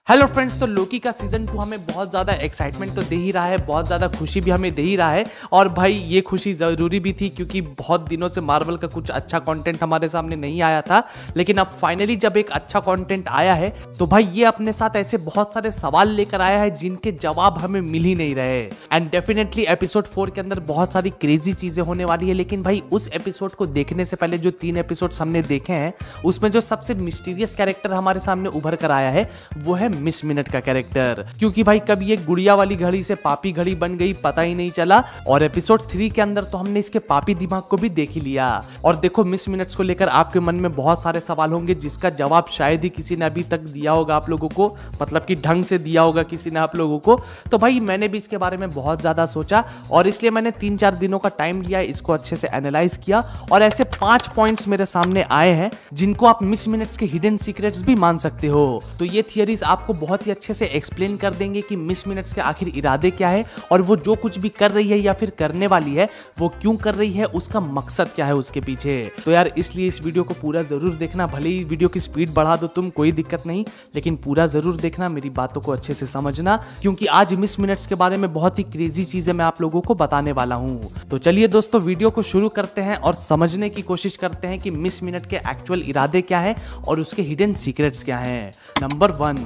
Hello friends, तो लोकी का season 2 हमें बहुत ज़्यादा एक्साइटमेंट तो दे ही रहा है, बहुत ज़्यादा खुशी भी हमें दे ही रहा है। और भाई ये खुशी ज़रूरी भी थी क्योंकि बहुत दिनों से मार्वल का कुछ अच्छा कंटेंट हमारे सामने नहीं आया था। लेकिन अब फाइनली जब एक अच्छा कंटेंट आया है तो भाई ये अपने साथ ऐसे बहुत सारे सवाल लेकर आया है जिनके जवाब हमें मिल ही नहीं रहे। एंड डेफिनेटली एपिसोड 4 के अंदर बहुत सारी क्रेजी चीज़ें होने वाली है। लेकिन भाई उस एपिसोड को देखने से पहले जो 3 एपिसोड्स हमने देखे हैं उसमें जो सबसे मिस्टीरियस कैरेक्टर हमारे सामने उभर कर आया है वो है मिस मिनट का कैरेक्टर। क्योंकि भाई कभी ये गुड़िया वाली घड़ी से पापी घड़ी बन गई पता ही नहीं चला। और एपिसोड 3 के अंदर तो हमने इसके पापी दिमाग को भी देख ही लिया। और देखो मिस मिनट्स को लेकर आपके मन में बहुत सारे सवाल होंगे जिसका जवाब शायद ही किसी ने अभी तक दिया होगा आप लोगों को, मतलब कि ढंग से दिया होगा किसी ने आप लोगों को। तो भाई मैंने भी इसके बारे में बहुत ज्यादा सोचा और इसलिए मैंने 3-4 दिनों का टाइम लिया, इसको अच्छे से एनालाइज किया और ऐसे 5 पॉइंट्स मेरे सामने आए हैं जिनको आप मिस मिनट्स के हिडन सीक्रेट्स भी मान सकते हो। तो ये थियरीज आपको बहुत ही अच्छे से एक्सप्लेन कर देंगे कि मिस मिनट्स के आखिर इरादे क्या है और वो जो कुछ भी कर रही है या फिर करने वाली है वो क्यों कर रही है, उसका मकसद क्या है उसके पीछे। तो यार इसलिए इस वीडियो को पूरा जरूर देखना। भले ही वीडियो की स्पीड बढ़ा दो तुम, कोई दिक्कत नहीं, लेकिन पूरा जरूर देखना, मेरी बातों को अच्छे से समझना क्योंकि आज मिस मिनट्स के बारे में बहुत ही क्रेजी चीजें मैं आप लोगों को बताने वाला हूँ। तो चलिए दोस्तों वीडियो को शुरू करते हैं और समझने की कोशिश करते हैं कि मिस मिनट के एक्चुअल इरादे क्या है और उसके हिडन सीक्रेट्स क्या हैं। नंबर 1,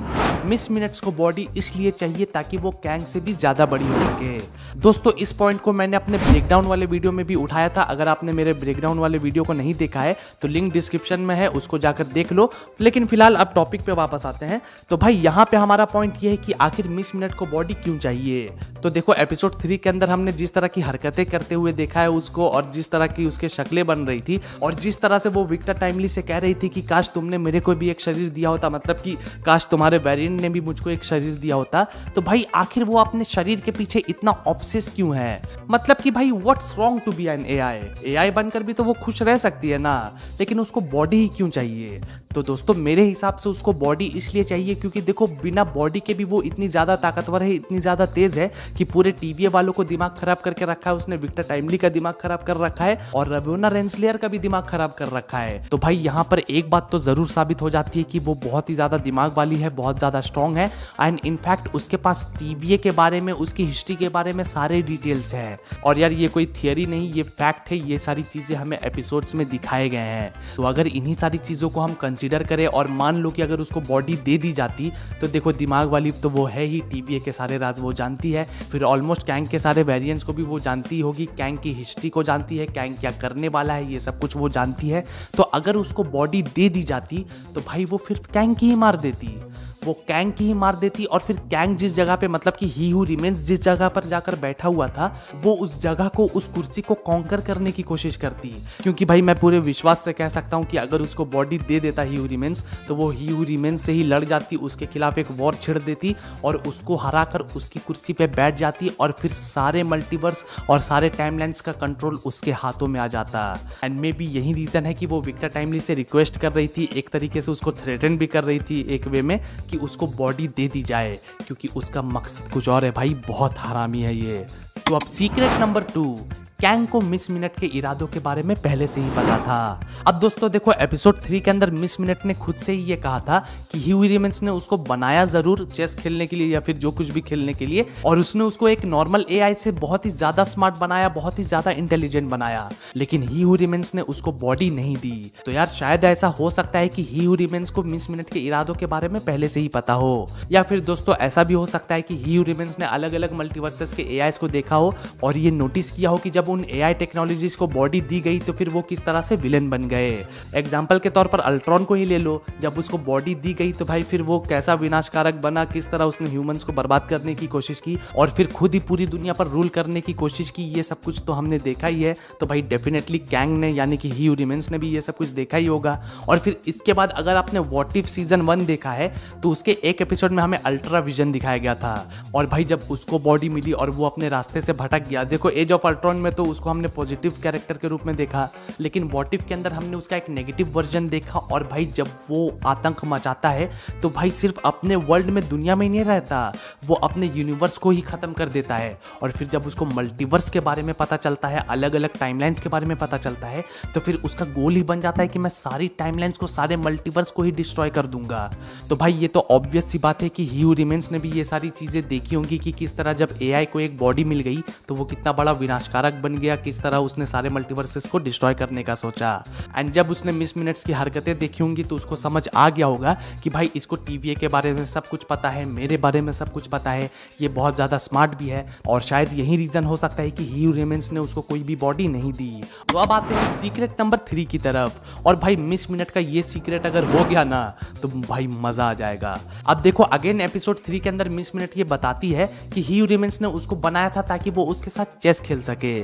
मिस मिनट्स को बॉडी इसलिए चाहिए ताकि वो कैंग से भी ज्यादा बड़ी हो सके। दोस्तों इस पॉइंट को मैंने अपने ब्रेकडाउन वाले वीडियो में भी उठाया था। अगर आपने मेरे ब्रेकडाउन वाले वीडियो को नहीं देखा है तो लिंक डिस्क्रिप्शन में है, उसको जाकर देख लो। लेकिन फिलहाल अब टॉपिक पे वापस आते हैं। तो भाई यहाँ पे हमारा पॉइंट ये है कि आखिर मिस मिनट को बॉडी क्यों चाहिए। तो देखो एपिसोड 3 के अंदर हमने जिस तरह की हरकतें करते हुए देखा है उसको, और जिस तरह की उसके शक्लें बन रही थी और जिस तरह से वो विक्टर टाइमली से कह रही थी कि काश तुमने मेरे को भी एक शरीर दिया होता, मतलब कि काश तुम्हारे वेरिएंट ने भी मुझको एक शरीर दिया होता। तो भाई आखिर वो अपने शरीर के पीछे इतना ऑब्सेस क्यों है। मतलब कि भाई what's wrong to be an AI बनकर भी तो वो खुश रह सकती है ना, लेकिन उसको बॉडी ही क्यों चाहिए। तो दोस्तों मेरे हिसाब से उसको बॉडी इसलिए चाहिए क्योंकि देखो बिना बॉडी के भी वो इतनी ज्यादा ताकतवर है, इतनी ज्यादा तेज है कि पूरे टीवीए वालों को दिमाग खराब करके रखा है उसने। विक्टर टाइमली का दिमाग खराब कर रखा है और रवोना रेंसलेयर का भी दिमाग खराब कर रखा है। तो भाई यहाँ पर एक बात तो जरूर साबित हो जाती है कि वो बहुत ही ज्यादा दिमाग वाली है, बहुत ज्यादा स्ट्रॉन्ग है। एंड इनफैक्ट उसके पास टीवीए के बारे में, उसकी हिस्ट्री के बारे में सारे डिटेल्स है। और यार ये कोई थियरी नहीं, ये फैक्ट है, ये सारी चीजें हमें एपिसोड्स में दिखाए गए हैं। तो अगर इन्हीं सारी चीजों को हम कंसीडर करें और मान लो कि अगर उसको बॉडी दे दी जाती तो देखो दिमाग वाली तो वो है ही, टीवीए के सारे राज वो जानती है, फिर ऑलमोस्ट कैंग के सारे वेरिएंट्स को भी वो जानती होगी, कैंग की हिस्ट्री को जानती है, कैंग क्या करने वाला है, ये सब कुछ वो जानती है। तो अगर उसको बॉडी दे दी जाती तो भाई वो फिर कैंग की ही मार देती, वो कैंग की ही मार देती। और फिर कैंग जिस जगह पे, मतलब कि ही हू रिमेन्स जिस जगह पर जाकर बैठा हुआ था वो उस जगह को, उस कुर्सी को कॉन्कर करने की कोशिश करती। क्योंकि भाई मैं पूरे विश्वास से कह सकता हूँ कि अगर उसको बॉडी दे देता ही हू रिमेन्स तो वो ही हू रिमेन्स से ही लड़ जाती, उसके खिलाफ एक वॉर छिड़ देती और उसको हराकर उसकी कुर्सी पे बैठ जाती और फिर सारे मल्टीवर्स और सारे टाइमलाइंस का कंट्रोल उसके हाथों में आ जाता। एंड मे बी यही रीजन है कि वो विक्टर टाइमली से रिक्वेस्ट कर रही थी, एक तरीके से उसको थ्रेटन भी कर रही थी एक वे में कि उसको बॉडी दे दी जाए, क्योंकि उसका मकसद कुछ और है भाई, बहुत हरामी है ये। तो अब सीक्रेट नंबर 2, कैंग को मिस मिनट के इरादों के बारे में पहले से ही पता था। अब दोस्तों देखो एपिसोड 3 के अंदर मिस मिनट ने खुद से ही ये कहा था कि ह्यू रिमेन्स ने उसको बनाया जरूर चेस खेलने के लिए या फिर जो कुछ भी खेलने के लिए, और उसने उसको एक नॉर्मल एआई से बहुत ही ज्यादा स्मार्ट बनाया, बहुत ही ज्यादा इंटेलिजेंट बनाया, लेकिन ह्यू रिमेन्स ने उसको बॉडी नहीं दी। तो यार शायद ऐसा हो सकता है कि ह्यू रिमेन्स को मिस मिनट के इरादों के बारे में पहले से ही पता हो, या फिर दोस्तों ऐसा भी हो सकता है कि ह्यू रिमेन्स ने अलग अलग मल्टीवर्सेस के एआईस को देखा हो और ये नोटिस किया हो कि जब उन एआई टेक्नोलॉजीज को बॉडी दी गई तो फिर वो किस तरह से विलेन बन गए। एग्जांपल के तौर पर अल्ट्रॉन को ही ले लो, जब उसको बॉडी दी गई तो भाई फिर वो कैसा विनाशकारक बना, किस तरह उसने ह्यूमंस को बर्बाद करने की कोशिश की और फिर खुद ही पूरी दुनिया पर रूल करने की कोशिश की। ये सब कुछ तो हमने देखा ही है। तो भाई डेफिनेटली कैंग ने यानी कि ह्यू रिमेन्स ने भी ये सब कुछ देखा ही होगा। और फिर इसके बाद अगर आपने व्हाट इफ सीजन 1 देखा है तो उसके एक एपिसोड में हमें अल्ट्रा विजन दिखाया गया था और भाई जब उसको बॉडी मिली और वो अपने रास्ते से भटक गया, देखो एज ऑफ अल्ट्रॉन में तो तो उसको हमने पॉजिटिव कैरेक्टर के रूप में देखा, लेकिन व्हाट इफ के अंदर हमने उसका एक नेगेटिव वर्जन देखा। और भाई जब वो आतंक मचाता है तो भाई सिर्फ अपने वर्ल्ड में, दुनिया में ही नहीं रहता, वो अपने यूनिवर्स को ही खत्म कर देता है। और फिर जब उसको मल्टीवर्स के बारे में पता चलता है, अलग अलग टाइमलाइंस के बारे में पता चलता है, तो फिर उसका गोल ही बन जाता है कि मैं सारी टाइमलाइंस को, सारे मल्टीवर्स को ही डिस्ट्रॉय कर दूंगा। तो भाई ये तो ऑब्वियस सी बात है कि ही हू रिमेन्स ने भी ये सारी चीजें देखी होंगी कि किस तरह जब एआई को एक बॉडी मिल गई तो वो कितना बड़ा विनाशकारक बन गया, किस तरह उसने सारे मल्टीवर्सेस को डिस्ट्रॉय करने का सोचा। एंड जब उसने मिस मिनट्स की हरकतें देखी होंगी तो उसको समझ आ गया होगा कि भाई इसको टीवीए के बारे में सब कुछ पता है, मेरे बारे में सब कुछ पता है, ये बहुत ज्यादा स्मार्ट भी है। और शायद यही रीजन हो सकता है कि ही हू रिमेन्स ने उसको कोई भी बॉडी नहीं दी। तो अब आते हैं सीक्रेट नंबर 3 की तरफ। और भाई मिस मिनट का ये सीक्रेट अगर हो गया ना तो भाई मजा आ जाएगा। अब देखो अगेन एपिसोड 3 के अंदर मिस मिनट ये बताती है कि ही हू रिमेन्स ने उसको बनाया था ताकि वो उसके साथ चेस खेल सके।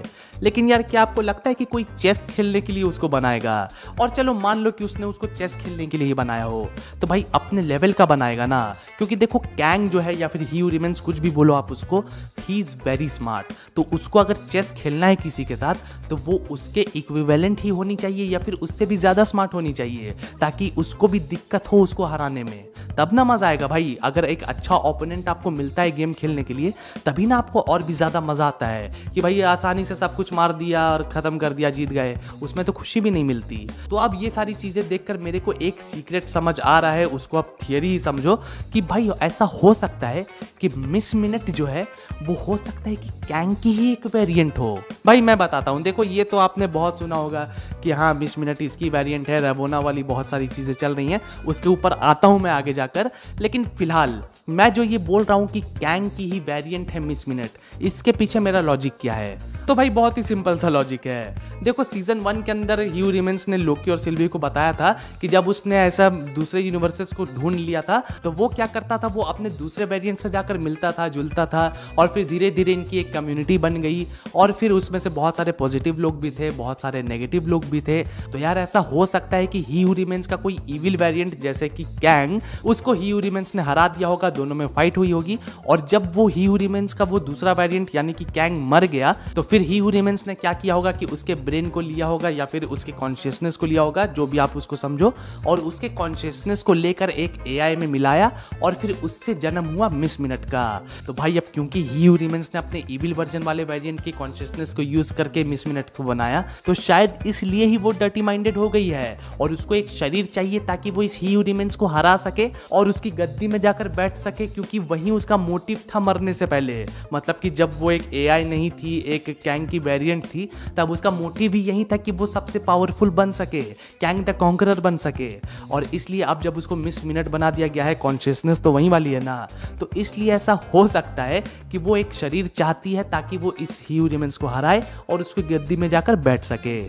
लेकिन यार क्या आपको लगता है कि कोई चेस खेलने के लिए उसको बनाएगा? और चलो मान लो कि उसने उसको चेस खेलने के लिए ही बनाया हो, तो भाई अपने लेवल का बनाएगा ना। क्योंकि देखो कैंग जो है या फिर ही हू रिमेन्स, कुछ भी बोलो आप उसको, ही इज वेरी स्मार्ट। तो उसको अगर चेस खेलना है किसी के साथ तो वो उसके इक्विवेलेंट ही होनी चाहिए या फिर उससे भी ज्यादा स्मार्ट होनी चाहिए, ताकि उसको भी दिक्कत हो उसको हराने में, तब ना मजा आएगा भाई। अगर एक अच्छा ओपोनेंट आपको मिलता है गेम खेलने के लिए तभी ना आपको और भी ज्यादा मजा आता है कि भाई आसानी से सब कुछ मार दिया और खत्म कर दिया, जीत गए, उसमें तो खुशी भी नहीं मिलती। तो अब ये सारी चीजें देखकर मेरे को एक सीक्रेट समझ आ रहा है, उसको आप थियरी ही समझो कि भाई ऐसा हो सकता है कि मिस मिनट जो है वो हो सकता है कि कैंग की ही एक वेरिएंट हो। भाई मैं बताता हूँ, देखो ये तो आपने बहुत सुना होगा कि हाँ मिस मिनट इसकी वेरिएंट है, रवोना वाली बहुत सारी चीजें चल रही हैं, उसके ऊपर आता हूँ मैं आगे जाकर। लेकिन फिलहाल मैं जो ये बोल रहा हूँ कि कैंग की ही वेरिएंट है मिस मिनट, इसके पीछे मेरा लॉजिक क्या है? तो भाई बहुत ही सिंपल सा लॉजिक है। देखो सीजन 1 के अंदर ही हू रिमेन्स ने लोकी और सिल्वी को बताया था कि जब उसने ऐसा दूसरे यूनिवर्सेस को ढूंढ लिया था तो वो क्या करता था, वो अपने दूसरे वेरिएंट से जाकर मिलता था, जुलता था, और फिर धीरे धीरे इनकी एक कम्युनिटी बन गई। और फिर उसमें से बहुत सारे पॉजिटिव लोग भी थे, बहुत सारे नेगेटिव लोग भी थे। तो यार ऐसा हो सकता है कि ही हू रिमेन्स का कोई इविल वेरिएंट जैसे कि कैंग, उसको ही हू रिमेन्स ने हरा दिया होगा, दोनों में फाइट हुई होगी। और जब वो ही हू रिमेन्स का वो दूसरा वेरिएंट यानी कि कैंग मर गया तो फिर ही हू रिमेन्स ने क्या किया होगा कि उसके ब्रेन को लिया होगा या फिर उसके कॉन्शियसनेस को लिया होगा, जो भी आप उसको समझो, और उसके कॉन्शियसनेस को लेकर एक एआई में मिलाया और फिर उससे जन्म हुआ मिस मिनट का। तो भाई अब क्योंकि ही हू रिमेन्स ने अपने इविल वर्जन वाले वेरिएंट की कॉन्शियसनेस को यूज करके मिस मिनट को बनाया, तो शायद इसलिए ही वो डर्टी माइंडेड हो गई है और उसको एक शरीर चाहिए ताकि वो इस ही हू रिमेन्स को हरा सके और उसकी गद्दी में जाकर बैठ सके, क्योंकि वही उसका मोटिव था मरने से पहले। मतलब कि जब वो एक एआई नहीं थी, एक कैंग की वेरिएंट थी, तब उसका मोटिव ही यही था कि वो सबसे पावरफुल बन सके, कैंग द कॉन्करर बन सके। और इसलिए अब जब उसको मिस मिनट बना दिया गया है, कॉन्शियसनेस तो वही वाली है ना, तो इसलिए ऐसा हो सकता है कि वो एक शरीर चाहती है ताकि वो इस ही हू रिमेन्स को हराए और उसकी गद्दी में जाकर बैठ सके।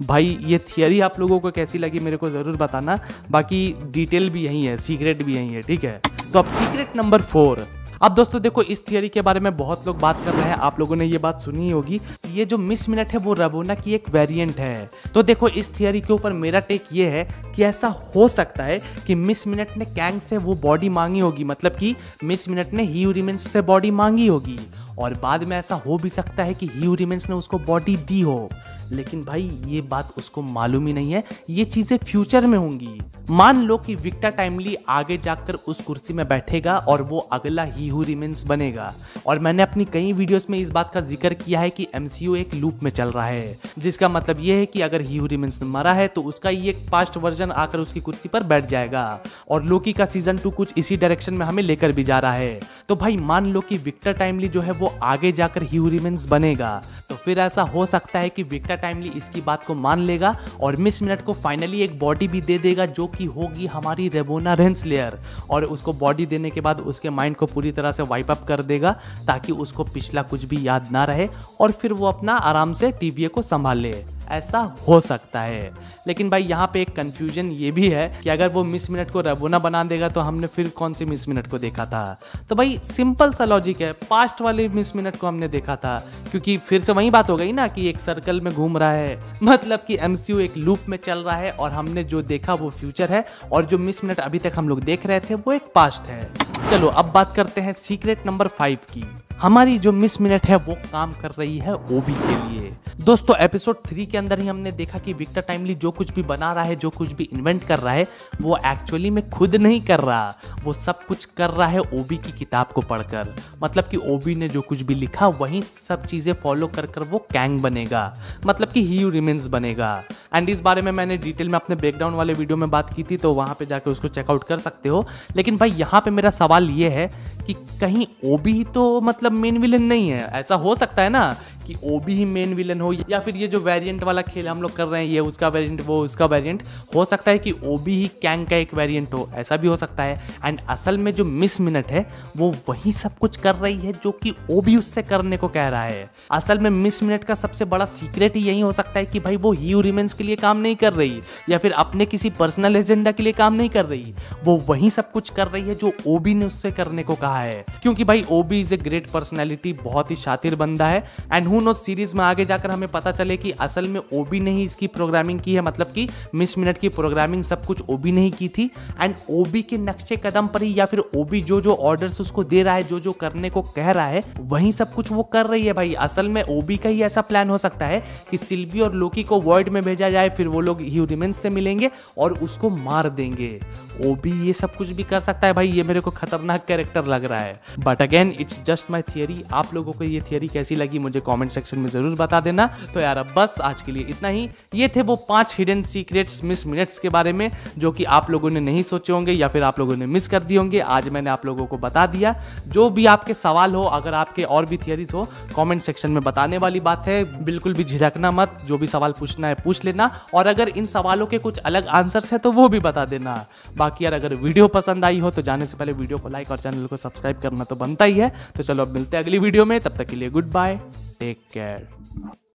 भाई ये थियरी आप लोगों को कैसी लगी मेरे को ज़रूर बताना, बाकी डिटेल भी यही है, सीक्रेट भी यही है, ठीक है। तो अब सीक्रेट नंबर 4। अब दोस्तों देखो इस थियरी के बारे में बहुत लोग बात कर रहे हैं, आप लोगों ने ये बात सुनी ही होगी कि ये जो मिस मिनट है वो रवोना की एक वेरिएंट है। तो देखो इस थियरी के ऊपर मेरा टेक ये है कि ऐसा हो सकता है कि मिस मिनट ने कैंग से वो बॉडी मांगी होगी, मतलब कि मिस मिनट ने ही हू रिमेन्स से बॉडी मांगी होगी, और बाद में ऐसा हो भी सकता है कि ही हू रिमेन्स ने उसको बॉडी दी हो। लेकिन भाई ये बात उसको मालूम ही नहीं है, ये चीजें फ्यूचर में होंगी। मान लो कि विक्टर टाइमली आगे जाकर उस कुर्सी में बैठेगा और वो अगला ही हू रिमेन्स बनेगा। और मैंने अपनी कई वीडियोस में इस बात का जिक्र किया है कि एमसीयू एक लूप में चल रहा है, जिसका मतलब ये है कि अगर ही हू रिमेन्स मरा है तो उसका ये एक पास्ट वर्जन आकर उसकी कुर्सी पर बैठ जाएगा। और लोकी का सीजन 2 कुछ इसी डायरेक्शन में हमें लेकर भी जा रहा है। तो भाई मान लो कि विक्टर टाइमली जो है वो आगे जाकर ही हू रिमेन्स बनेगा, तो फिर ऐसा हो सकता है कि विक्टर टाइमली इसकी बात को मान लेगा और मिस मिनट को फाइनली एक बॉडी भी दे देगा जो कि होगी हमारी रेवोना रेंसलेयर। और उसको बॉडी देने के बाद उसके माइंड को पूरी तरह से वाइप अप कर देगा ताकि उसको पिछला कुछ भी याद ना रहे और फिर वो अपना आराम से टीवीए को संभाल ले। ऐसा हो सकता है। लेकिन भाई यहाँ पे एक कंफ्यूजन ये भी है कि अगर वो मिस मिनट को रवोना बना देगा तो हमने फिर कौन सी मिस मिनट को देखा था। तो भाई सिंपल सा लॉजिक है, पास्ट वाले मिस मिनट को हमने देखा था, क्योंकि फिर से वही बात हो गई ना कि एक सर्कल में घूम रहा है, मतलब कि एमसीयू एक लूप में चल रहा है और हमने जो देखा वो फ्यूचर है और जो मिस मिनट अभी तक हम लोग देख रहे थे वो एक पास्ट है। चलो अब बात करते हैं सीक्रेट नंबर 5 की। हमारी जो मिस मिनट है वो काम कर रही है ओबी के लिए। दोस्तों एपिसोड 3 के अंदर ही हमने देखा कि विक्टर टाइमली जो कुछ भी बना रहा है, जो कुछ भी इन्वेंट कर रहा है, वो एक्चुअली में खुद नहीं कर रहा, वो सब कुछ कर रहा है ओबी की किताब को पढ़कर। मतलब कि ओबी ने जो कुछ भी लिखा वही सब चीजें फॉलो कर कर वो कैंग बनेगा, मतलब कि ही रिमेन्स बनेगा। एंड इस बारे में मैंने डिटेल में अपने ब्रेकडाउन वाले वीडियो में बात की थी, तो वहां पे जाकर उसको चेकआउट कर सकते हो। लेकिन भाई यहाँ पे मेरा सवाल ये है कि कहीं ओबी तो मतलब मेन विलन नहीं है? ऐसा हो सकता है ना कि ओबी ही मेन विलन हो, या फिर ये जो वेरिएंट वाला खेल हम लोग कर रहे हैं, ये उसका वेरिएंट वो उसका वेरिएंट, हो सकता है कि ओबी ही कैंग का एक वेरिएंट हो, ऐसा भी हो सकता है। एंड असल में जो मिस मिनट है वो वही सब कुछ कर रही है जो कि ओबी उससे करने को कह रहा है। असल में मिस मिनट का सबसे बड़ा सीक्रेट ही यही हो सकता है कि भाई वो ही रिमेन्स के लिए काम नहीं कर रही, या फिर अपने किसी पर्सनल एजेंडा के लिए काम नहीं कर रही, वो वही सब कुछ कर रही है जो ओबी ने उससे करने को कहा है। क्योंकि भाई ओबी इज ए ग्रेट पर्सनैलिटी, बहुत ही शातिर बंदा है। एंड हु नोस सीरीज में आगे जाकर हमें पता चले कि असल में ओबी ने ही इसकी प्रोग्रामिंग की है, मतलब कि मिस मिनट की प्रोग्रामिंग सब कुछ ओबी ने ही की थी। एंड ओबी के नक्शे कदम पर ही, या फिर ओबी जो जो ऑर्डर्स उसको दे रहा है, जो जो करने को कह रहा है, वही सब कुछ वो कर रही है भाई। असल में ओबी का ही ऐसा प्लान हो सकता है कि सिल्वी और लोकी को वर्ल्ड में भेजा जाए, फिर वो लोग ह्यू रिमेन्स से मिलेंगे और उसको मार देंगे। ओबी ये सब कुछ भी कर सकता है भाई, ये मेरे को खतरनाक कैरेक्टर लग रहा है। But again it's just my theory. आप लोगों को ये थियरी कैसी लगी मुझे कमेंट सेक्शन में जरूर बता देना। तो यार अब बस आज के लिए इतना ही। ये थे वो 5 हिडन सीक्रेट्स मिस मिनट्स के बारे में जो कि आप लोगों ने नहीं सोचे होंगे या फिर आप लोगों ने मिस कर दिए होंगे। आज मैंने आप लोगों को बता दिया। जो भी आपके सवाल हो, अगर आपके और भी थियरीज हो, कमेंट सेक्शन में बताने वाली बात है। बिल्कुल भी झिझकना मत, जो भी सवाल पूछना है पूछ लेना, और अगर इन सवालों के कुछ अलग आंसर्स है तो वो भी बता देना। बाकी यार अगर वीडियो पसंद आई हो तो जाने से पहले वीडियो को लाइक और चैनल को सब्सक्राइब करना तो बनता ही है। तो चलो अब मिलते हैं अगली वीडियो में, तब तक के लिए गुड बाय, टेक केयर।